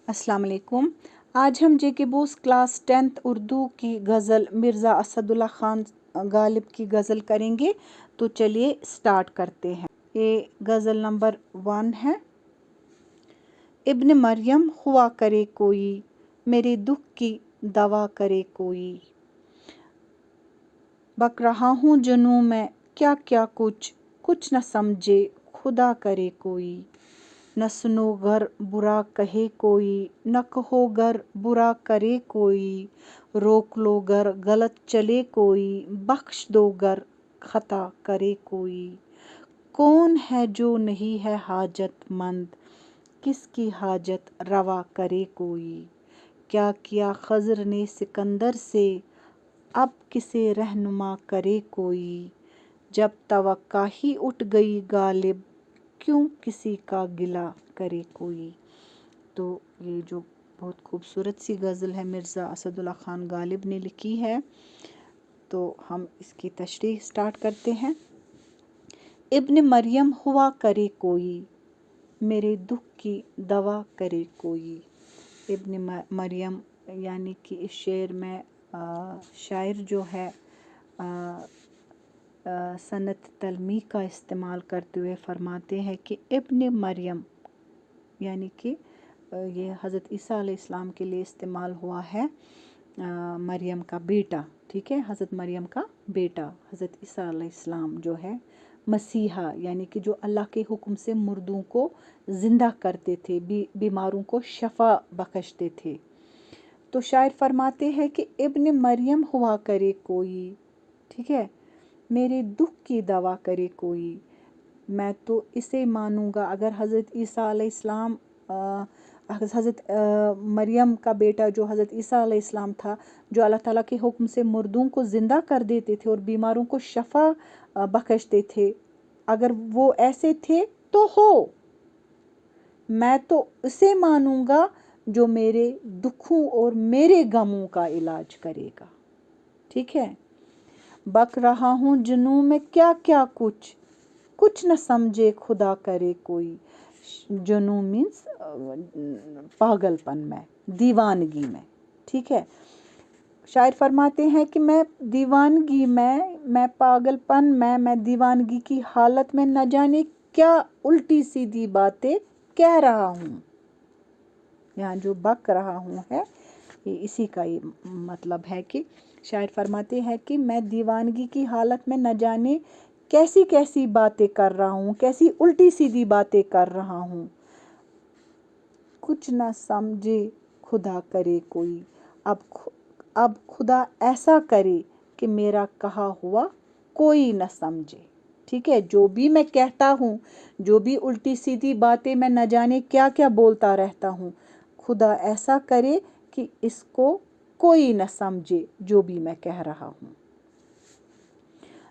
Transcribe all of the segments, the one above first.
अस्सलाम वालेकुम। आज हम जेके बोस क्लास 10th उर्दू की गज़ल मिर्ज़ा असदुल्ला ख़ान गालिब की गज़ल करेंगे। तो चलिए स्टार्ट करते हैं। ये गज़ल नंबर 1 है। इब्न मरियम हुआ करे कोई, मेरे दुख की दवा करे कोई। बक रहा हूँ जुनूं में क्या क्या कुछ न समझे खुदा करे कोई। न सुनो गर बुरा कहे कोई, न कहो गर बुरा करे कोई। रोक लो गर गलत चले कोई, बख्श दो गर खता करे कोई। कौन है जो नहीं है हाजतमंद, किसकी हाजत रवा करे कोई। क्या किया खज़र ने सिकंदर से, अब किसे रहनुमा करे कोई। जब तवक्का ही उठ गई गालिब, क्यों किसी का गिला करे कोई। तो ये जो बहुत खूबसूरत सी गज़ल है मिर्ज़ा असदुल्ला ख़ान गालिब ने लिखी है, तो हम इसकी तशरीह स्टार्ट करते हैं। इब्न मरियम हुआ करे कोई, मेरे दुख की दवा करे कोई। इब्न मरियम यानी कि इस शेर में शायर जो है सनत तलमी का इस्तेमाल करते हुए फरमाते हैं कि इब्न मरियम यानी कि ये हज़रत ईसा अलैहिस्सलाम के लिए इस्तेमाल हुआ है। मरियम का बेटा, ठीक है, हज़रत मरियम का बेटा हज़रत ईसा अलैहिस्सलाम जो है मसीहा, यानी कि जो अल्लाह के हुक्म से मुर्दों को ज़िंदा करते थे, बीमारों को शफा बख्शते थे। तो शायर फरमाते हैं कि इब्न मरियम हुआ करे कोई, ठीक है, मेरे दुख की दवा करे कोई। मैं तो इसे मानूंगा अगर हज़रत ईसा अलैहिस्सलाम हज़रत मरियम का बेटा जो हज़रत ईसा अलैहिस्सलाम था, जो अल्लाह ताला के हुक्म से मुर्दों को ज़िंदा कर देते थे और बीमारों को शफा बख्शते थे, अगर वो ऐसे थे तो हो, मैं तो उसे मानूंगा जो मेरे दुखों और मेरे गमों का इलाज करेगा। ठीक है। बक रहा हूँ जुनूं में क्या क्या कुछ न समझे खुदा करे कोई। जुनूं मीन्स पागलपन में, दीवानगी में, ठीक है। शायर फरमाते हैं कि मैं दीवानगी में, मैं पागलपन में, मैं दीवानगी की हालत में न जाने क्या उल्टी सीधी बातें कह रहा हूँ। यहाँ जो बक रहा हूँ है ये इसी का ये मतलब है कि शायर फरमाते हैं कि मैं दीवानगी की हालत में न जाने कैसी कैसी बातें कर रहा हूँ, कैसी उल्टी सीधी बातें कर रहा हूँ। कुछ न समझे खुदा करे कोई। अब खुदा ऐसा करे कि मेरा कहा हुआ कोई न समझे। ठीक है, जो भी मैं कहता हूँ, जो भी उल्टी सीधी बातें मैं न जाने क्या क्या बोलता रहता हूँ, खुदा ऐसा करे कि इसको कोई न समझे जो भी मैं कह रहा हूँ।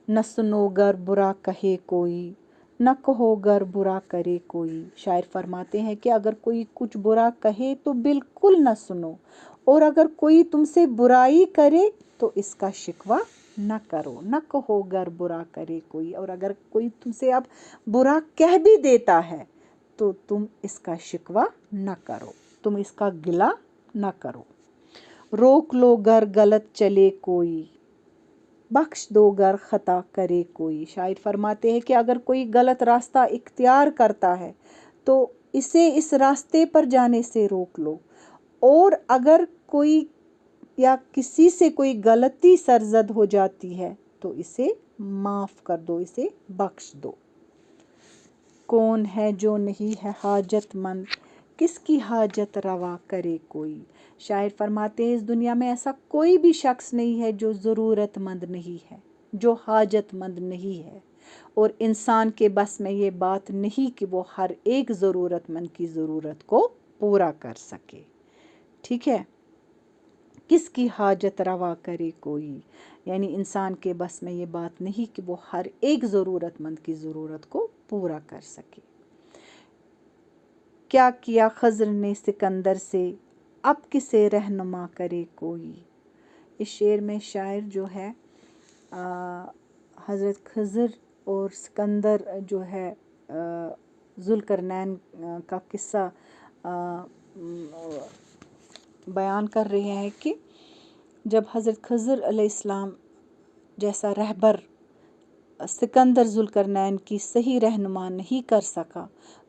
न सुनो गर बुरा कहे कोई, न कहो गर बुरा करे कोई। शायर फरमाते हैं कि अगर कोई कुछ बुरा कहे तो बिल्कुल न सुनो, और अगर कोई तुमसे बुराई करे तो इसका शिकवा न करो। न कहो गर बुरा करे कोई, और अगर कोई तुमसे अब बुरा कह भी देता है तो तुम इसका शिकवा न करो, तुम इसका गिला न करो। रोक लो गर गलत चले कोई, बख्श दो गर खता करे कोई। शायर फरमाते हैं कि अगर कोई गलत रास्ता इख्तियार करता है तो इसे इस रास्ते पर जाने से रोक लो, और अगर कोई या किसी से कोई गलती सरजद हो जाती है तो इसे माफ कर दो, इसे बख्श दो। कौन है जो नहीं है हाजतमंद, किसकी हाजत रवा करे कोई। शायर फरमाते हैं इस दुनिया में ऐसा कोई भी शख्स नहीं है जो ज़रूरतमंद नहीं है, जो हाजतमंद नहीं है, और इंसान के बस में ये बात नहीं कि वो हर एक ज़रूरतमंद की ज़रूरत को पूरा कर सके। ठीक है, किसकी हाजत रवा करे कोई, यानी इंसान के बस में ये बात नहीं कि वो हर एक ज़रूरतमंद की ज़रूरत को पूरा कर सके। क्या किया खज़र ने सिकंदर से, अब किसे रहनुमा करे कोई। इस शेर में शायर जो है हज़रत खज़र और सिकंदर जो है ज़ुल्करनैन का किस्सा بیان کر رہے ہیں کہ جب حضرت خضر علیہ السلام جیسا رہبر سکندر ذوالقرنین کی صحیح رہنما نہیں کر سکا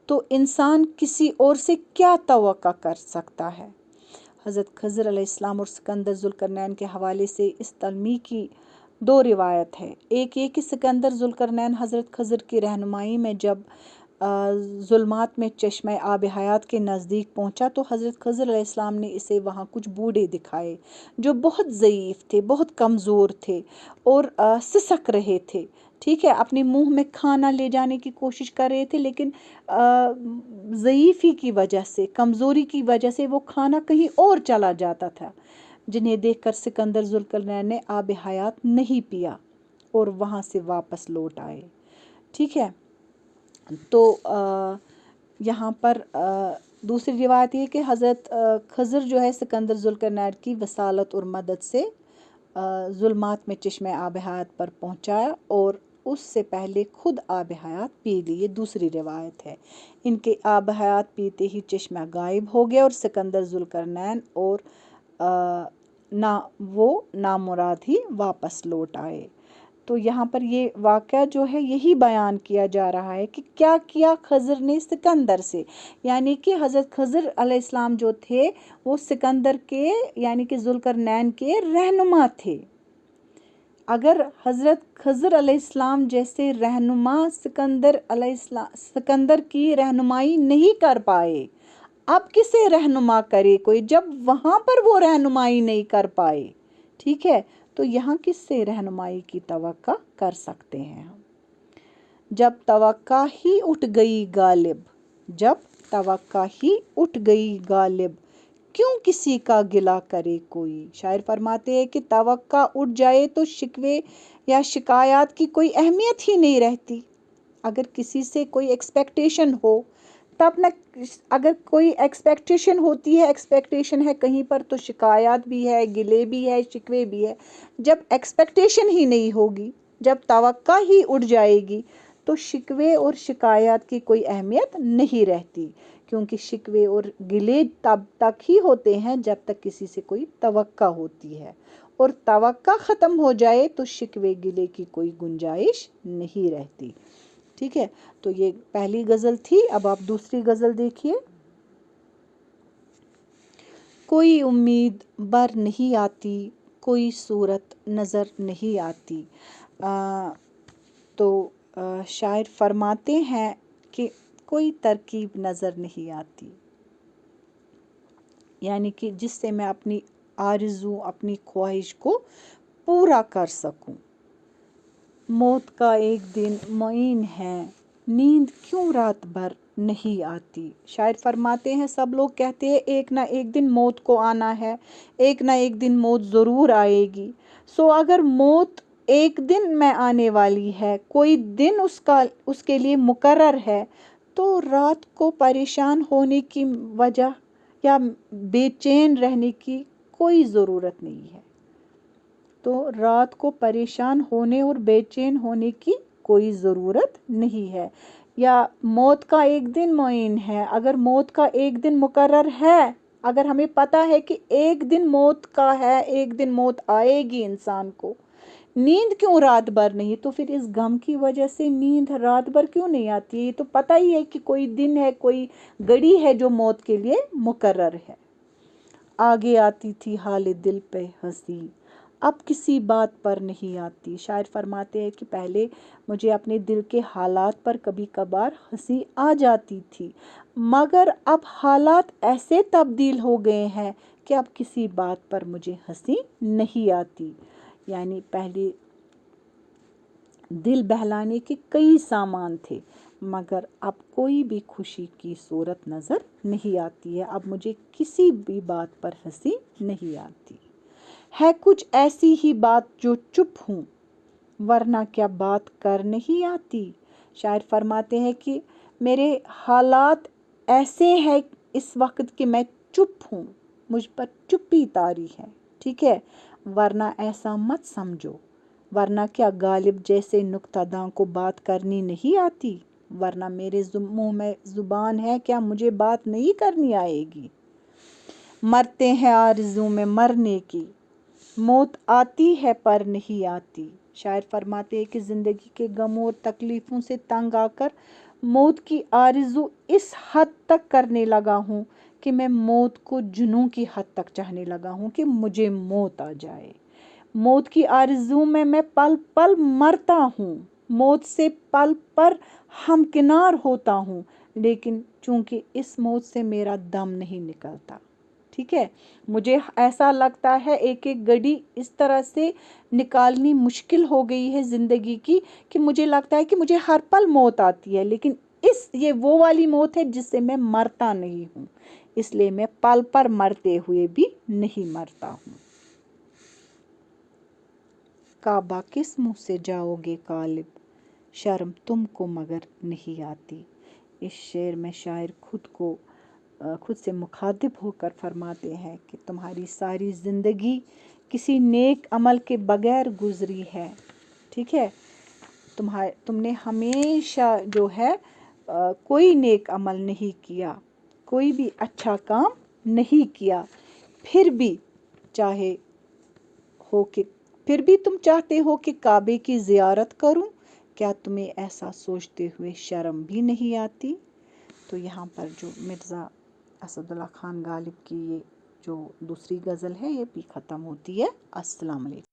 تو انسان کسی اور سے کیا توقع کر سکتا ہے۔ حضرت خضر علیہ السلام اور سکندر ذوالقرنین کے حوالے سے اس تلمی کی دو روایت ہے۔ ایک یہ کہ سکندر ذوالقرنین حضرت خضر کی رہنمائی میں جب ظلمات میں چشمہ آب حیات کے نزدیک پہنچا تو حضرت خضر علیہ السلام نے اسے وہاں کچھ بوڑھے دکھائے جو بہت ضعیف تھے، بہت کمزور تھے اور سسک رہے تھے، ٹھیک ہے، اپنے منہ میں کھانا لے جانے کی کوشش کر رہے تھے، لیکن ضعیفی کی وجہ سے، کمزوری کی وجہ سے وہ کھانا کہیں اور چلا جاتا تھا، جنہیں دیکھ کر سکندر ذوالقرنین نے آب حیات نہیں پیا اور وہاں سے واپس لوٹ آئے، ٹھیک ہے۔ تو یہاں پر دوسری روایت یہ کہ حضرت خضر جو ہے سکندر ذوالقرنین کی وصالت اور مدد سے ظلمات میں چشمہ آب حیات پر پہنچایا اور اس سے پہلے خود آب حیات پی لی، یہ دوسری روایت ہے۔ ان کے آب حیات پیتے ہی چشمہ غائب ہو گیا اور سکندر ذوالقرنین اور وہ نامراد ہی واپس لوٹ آئے۔ تو یہاں پر یہ واقعہ جو ہے یہی بیان کیا جا رہا ہے کہ کیا کیا خضر نے سکندر سے، یعنی کہ حضرت خضر علیہ السلام جو تھے وہ سکندر کے یعنی کہ ذوالقرنین کے رہنما تھے۔ اگر حضرت خضر علیہ السلام جیسے رہنما سکندر کی رہنمائی نہیں کر پائے، اب کسے رہنما کرے کوئی جب وہاں پر وہ رہنمائی نہیں کر پائے، ٹھیک ہے، تو یہاں کس سے رہنمائی کی توقع کر سکتے ہیں ہم؟ جب توقع ہی اٹھ گئی غالب، جب توقع ہی اٹھ گئی غالب، کیوں کسی کا گلہ کرے کوئی؟ شاعر فرماتے ہیں کہ توقع اٹھ جائے تو شکوے یا شکایات کی کوئی اہمیت ہی نہیں رہتی۔ اگر کسی سے کوئی ایکسپیکٹیشن ہو تب نہ، اگر کوئی ایکسپیکٹیشن ہوتی ہے، ایکسپیکٹیشن ہے کہیں پر تو شکایات بھی ہے، گلے بھی ہے، شکوے بھی ہے۔ جب ایکسپیکٹیشن ہی نہیں ہوگی، جب توقع ہی اٹھ جائے گی تو شکوے اور شکایات کی کوئی اہمیت نہیں رہتی، کیونکہ شکوے اور گلے تب تک ہی ہوتے ہیں جب تک کسی سے کوئی توقع ہوتی ہے، اور توقع ختم ہو جائے تو شکوے گلے کی کوئی گنجائش نہیں رہتی، ٹھیک ہے۔ تو یہ پہلی غزل تھی، اب آپ دوسری غزل دیکھیے۔ کوئی امید بر نہیں آتی، کوئی صورت نظر نہیں آتی۔ تو شاعر فرماتے ہیں کہ کوئی ترکیب نظر نہیں آتی، یعنی کہ جس سے میں اپنی آرزو، اپنی خواہش کو پورا کر سکوں۔ موت کا ایک دن معین ہے، نیند کیوں رات بھر نہیں آتی۔ شاعر فرماتے ہیں سب لوگ کہتے ہیں ایک نہ ایک دن موت کو آنا ہے، ایک نہ ایک دن موت ضرور آئے گی، سو اگر موت ایک دن میں آنے والی ہے، کوئی دن اس کے لیے مقرر ہے، تو رات کو پریشان ہونے کی وجہ یا بے چین رہنے کی کوئی ضرورت نہیں ہے۔ تو رات کو پریشان ہونے اور بے چین ہونے کی کوئی ضرورت نہیں ہے۔ یا موت کا ایک دن معین ہے، اگر موت کا ایک دن مقرر ہے، اگر ہمیں پتہ ہے کہ ایک دن موت کا ہے، ایک دن موت آئے گی انسان کو، نیند کیوں رات بھر نہیں؟ تو پھر اس غم کی وجہ سے نیند رات بھر کیوں نہیں آتی؟ یہ تو پتہ ہی ہے کہ کوئی دن ہے، کوئی گھڑی ہے جو موت کے لیے مقرر ہے۔ آگے آتی تھی حال دل پہ ہنسی، اب کسی بات پر نہیں آتی۔ شاعر فرماتے ہیں کہ پہلے مجھے اپنے دل کے حالات پر کبھی کبھار ہنسی آ جاتی تھی، مگر اب حالات ایسے تبدیل ہو گئے ہیں کہ اب کسی بات پر مجھے ہنسی نہیں آتی۔ یعنی پہلے دل بہلانے کے کئی سامان تھے، مگر اب کوئی بھی خوشی کی صورت نظر نہیں آتی ہے، اب مجھے کسی بھی بات پر ہنسی نہیں آتی ہے۔ کچھ ایسی ہی بات جو چپ ہوں، ورنہ کیا بات کر نہیں آتی۔ شاعر فرماتے ہیں کہ میرے حالات ایسے ہیں اس وقت کہ میں چپ ہوں، مجھ پر چپی طاری ہے، ٹھیک ہے، ورنہ ایسا مت سمجھو، ورنہ کیا غالب جیسے نکتہ داں کو بات کرنی نہیں آتی، ورنہ میرے منہ میں زبان ہے، کیا مجھے بات نہیں کرنی آئے گی۔ मरते हैं आरज़ू में मरने की, मौत आती है पर नहीं आती। शायर फरमाते हैं कि ज़िंदगी के गमों और तकलीफ़ों से तंग आकर मौत की आरज़ू इस हद तक करने लगा हूँ कि मैं मौत को जुनून की हद तक चाहने लगा हूँ कि मुझे मौत आ जाए। मौत की आरज़ू में मैं पल पल मरता हूँ, मौत से पल पर हमकिनार होता हूँ, लेकिन चूंकि इस मौत से मेरा दम नहीं निकलता। ठीक है, मुझे ऐसा लगता है एक एक घड़ी इस तरह से निकालनी मुश्किल हो गई है ज़िंदगी की कि मुझे लगता है कि मुझे हर पल मौत आती है, लेकिन ये वो वाली मौत है जिससे मैं मरता नहीं हूँ, इसलिए मैं पल पर मरते हुए भी नहीं मरता हूँ। काबा किस मुँह से जाओगे कालिब, शर्म तुमको मगर नहीं आती। इस शेर में शायर खुद से मुखातिब होकर फरमाते हैं कि तुम्हारी सारी ज़िंदगी किसी नेक अमल के बगैर गुजरी है। ठीक है, तुमने हमेशा जो है कोई नेक अमल नहीं किया, कोई भी अच्छा काम नहीं किया, फिर भी तुम चाहते हो कि काबे की ज़ियारत करूं। क्या तुम्हें ऐसा सोचते हुए शर्म भी नहीं आती। तो यहाँ पर जो मिर्ज़ा असदुल्ला खान गालिब की ये जो दूसरी गज़ल है ये भी ख़त्म होती है। अस्सलाम वालेकुम।